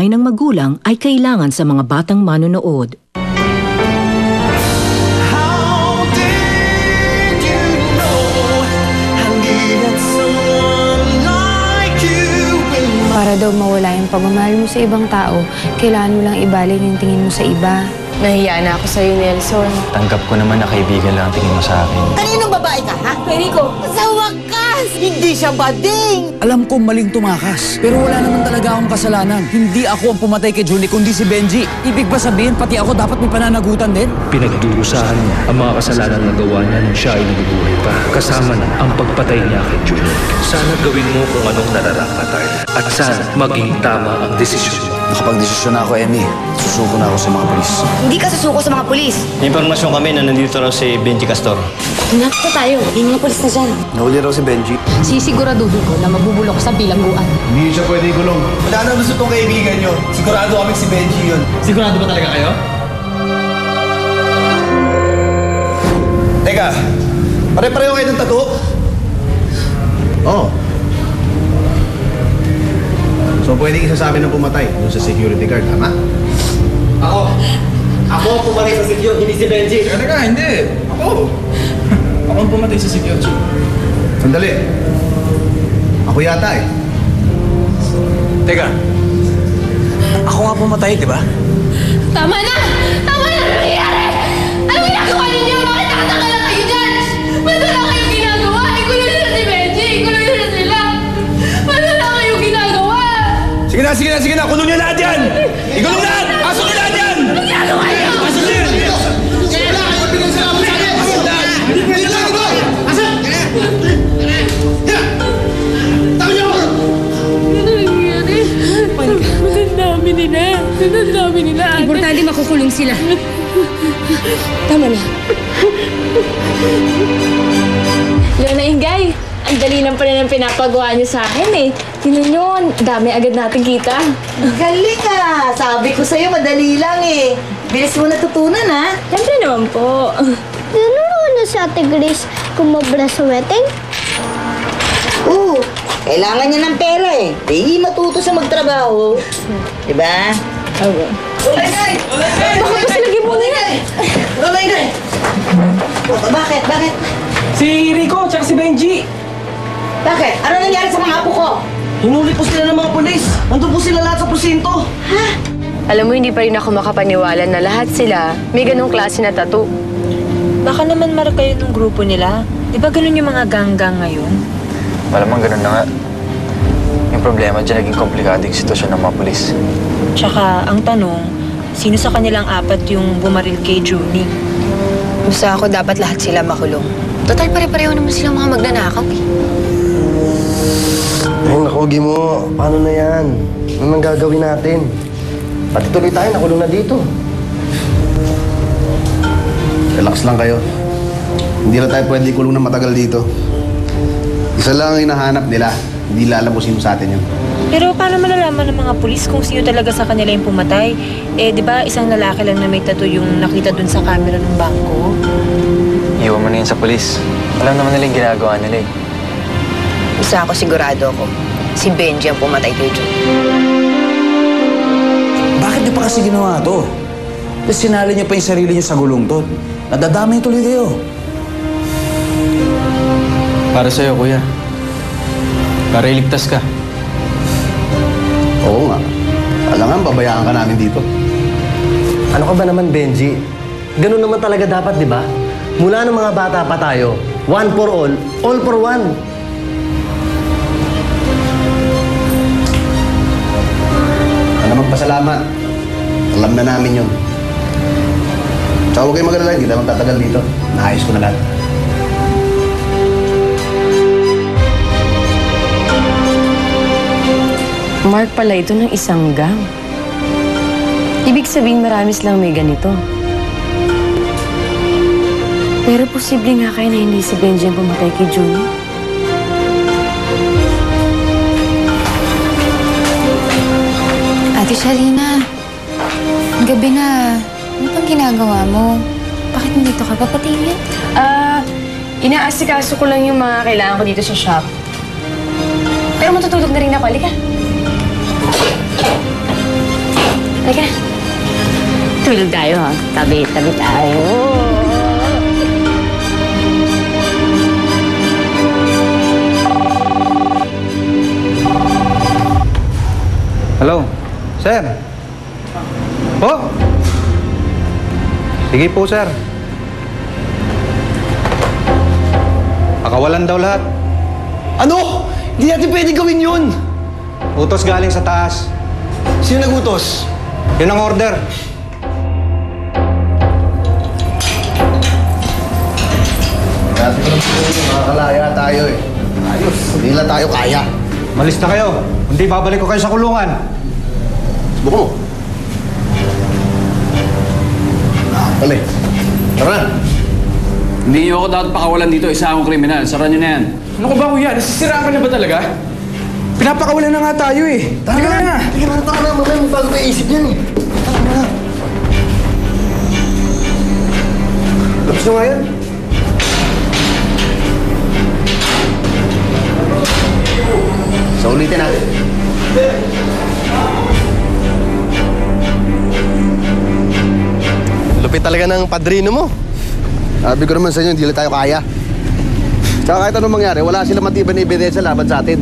tagumpay ng magulang ay kailangan sa mga batang manonood. Para daw mawala yung pagmamahal mo sa ibang tao, kailangan mo lang ibalin yung tingin mo sa iba. Nahiya na ako sa'yo, Nelson. Tanggap ko naman na kaibigan lang ang tingin mo sa akin. Kaninong babae ka, ha? Enrico! Sa wakas! Hindi siya bading! Alam ko maling tumakas, pero wala naman talaga akong kasalanan. Hindi ako ang pumatay kay Junie, kundi si Benji. Ibig ba sabihin, pati ako dapat may pananagutan din? Pinagdurusahan niya ang mga kasalanan na gawa niya nung siya ay nabubuhay pa. Kasama na ang pagpatay niya kay Junie. Sana gawin mo kung anong nararapatan. At sana maging tama ang desisyon mo. Nakapag-desisyon na ako, Emmy. Susuko na ako sa mga polis. Hindi ka susuko sa mga pulis. May impormasyon kami na nandito raw si Benji Castor. Nakita tayo. May mga pulis na dyan. Nahuli raw si Benji. Sisiguraduhin ko na mabubulok sa bilangguan. Hindi siya pwede gulong. Wala na gusto tong kaibigan nyo. Sigurado kami si Benji yun. Sigurado ba talaga kayo? Teka, pare-pareho kayo ng tattoo? Oo. So pwede isa sa amin ang pumatay doon sa security guard, tama? Ako ang pumatay sa secure, hindi si Benji. Teka, hindi. Ako. Ako ang pumatay sa security. Sandali. Ako yata eh. Teka, ako nga pumatay, di ba? Tama na! Tama na! Ano nangyayari? Anong ginagawa ninyo? Bakit nakataka lang kayo dyan? Ba't wala kayong ginagawa? Ikulo nyo na si Benji! Ikulo nyo na sila! Ba't wala kayong ginagawa? Sige na! Kulong niyo lahat yan! Ikulong lahat! Pasok niyo lahat yan! Anong ginagawa nyo? Pasok niyo yan! Ang dami nila. Importante makukulong sila. Tama na. Lona Ingay, ang dali lang pala ng pinapagawa niyo sa akin eh. Tingnan niyo, ang dami agad natin kita. Galing ka! Sabi ko sa'yo, madali lang eh. Bilis mo natutunan, ha? Siyempre naman po. Tinuruan na si Ate Grace kumobra sa wedding? Oo. Kailangan niya ng pera eh. Di matuto sa magtrabaho. Diba? Okay. Ulay! Bakit pa silagay mo na yan? Ulay! Bakit? Si Rico, tsaka si Benji. Bakit? Ano nangyari sa mga apo ko? Hinuli po sila ng mga pulis. Nandun po sila lahat sa presinto. Alam mo, hindi pa rin ako makapaniwala na lahat sila may ganong klase na tattoo. Baka naman marka yun ng grupo nila. Di ba ganun yung mga ganggang ngayon? Malamang ganun na nga. Yung problema dyan, naging komplikado yung sitwasyon ng mga pulis. Tsaka, ang tanong, sino sa kanilang apat yung bumaril kay Junie? Gusto ako dapat lahat sila makulong. Total pare-pareho naman silang mga magnanakaw eh. Ay, naku, mo. Paano na yan? Ano nang gagawin natin? Pati tuloy tayo, nakulong na dito. Relax lang kayo. Hindi na tayo pwede kulong na matagal dito. Isa lang ang hinahanap nila. Hindi alam kung sino sa atin yun. Pero paano malalaman ng mga pulis kung sino talaga sa kanila yung pumatay? Eh, di ba isang lalaki lang na may tattoo yung nakita dun sa camera ng bangko? Iwan mo na yun sa pulis. Alam naman nila yung ginagawa nila eh. Isa ako sigurado ako. Si Benji ang pumatay kay Junie. Bakit niyo pa kasi ginawa to? Tapos sinali niyo pa yung sarili niyo sa gulong to. Nadadamay tuloy kayo. Para sa'yo, kuya. Para iligtas ka. Oo nga. Alangan, babayaan ka namin dito. Ano ka ba naman, Benji? Ganun naman talaga dapat, di ba? Mula ng mga bata pa tayo, one for all for one. Ano magpasalamat. Alam na namin yun. Tsaka huwag kayo mag-alala, hindi naman tatagal dito. Naayos ko na lahat. Mark pala ito ng isang gang. Ibig sabihin marami silang may ganito. Pero posible nga kaya na hindi si Benji ang pumatay kay Junie. Ate Shalina, gabi na. Ano pang ginagawa mo? Bakit nandito ka? Papatingin? Inaasikaso ko lang yung mga kailangan ko dito sa shop. Pero matutulog na rin ako. Halika. Tulog tayo, ha? Tabi tayo. Hello? Sir? Po? Sige po, sir. Pakawalan daw lahat. Ano? Hindi natin pwede gawin yun! Utos galing sa taas. Sino nagutos? Yun ang order. Dati ko lang po, makakalaya tayo eh. Ayos, hindi lang tayo kaya. Malis na kayo. Hindi babalik ko kayo sa kulungan. Subukan mo. Tali. Tara na. Hindi niyo ako dapat pakawalan dito. Isa akong kriminal. Sara niyo na yan. Ano ko ba kuya? Nasisiraan ka na ba talaga? Pinapakawalan na nga tayo eh. Tara na! Tingnan mo na, mamaya may bago may isip yan eh. Tara na. Tapos na nga yan. So ulitin natin. Lupit talaga ng padrino mo. Sabi ko naman sa inyo, hindi lang tayo kaya. Tsaka kahit anong mangyari, wala silang matibay na ebidensya laban sa atin.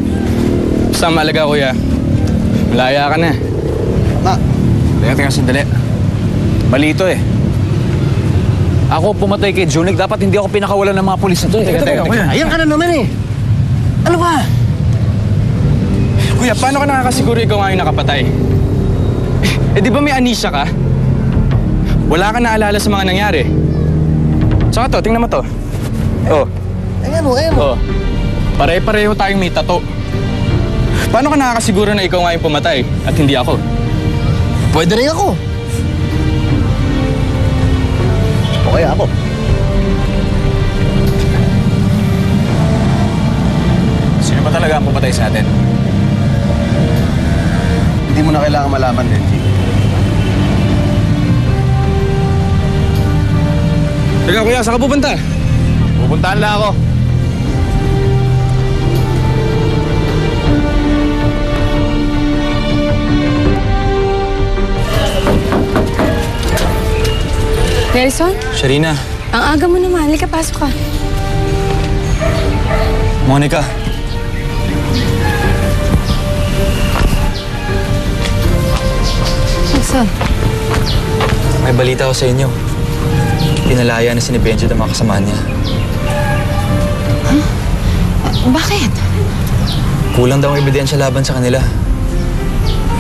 Basta malaga kuya. Malaya ka na. Teka, sandali. Mali ito eh. Ako pumatay kay Junic, dapat hindi ako pinakawalan ng mga pulis na to. Teka, kuya. Ayan ka na naman eh. Ano ba? Kuya, paano ka nakakasiguro ikaw nga yung nakapatay? Eh di ba may anisya ka? Wala ka naalala sa mga nangyari. Saka to, tingnan mo to. Oh. Ayan mo. Oh. Pare-pareho tayong may tato. Paano ka nakakasiguro na ikaw nga yung pumatay at hindi ako? Pwede rin ako. Okay ako. Sino ba talaga ang pumatay sa atin? Hindi mo na kailangan malaman, Benji. Teka kuya, saan ka pupunta? Pupuntahan lang ako. Nelson, Sharina. ang aga mo naman. Halika, pasok ka. Monica, Nelson, may balita ko sa inyo. Pinalaya na si Benji at ang mga kasama niya. bakit? Kulang daw ang ebidensya laban sa kanila.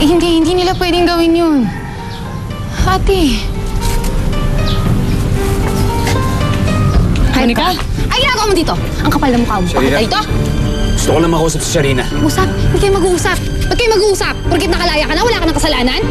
Hindi nila pwedeng gawin yun. Ate. Monica? Ay, ginagawa mo dito? Ang kapal na mukha mo. Sharina. Dito? Gusto ko lang makausap si Sharina. Usap? Huwag kayo mag-uusap. Ba't kayo mag-uusap? Porkit nakalaya ka na, wala ka ng kasalanan?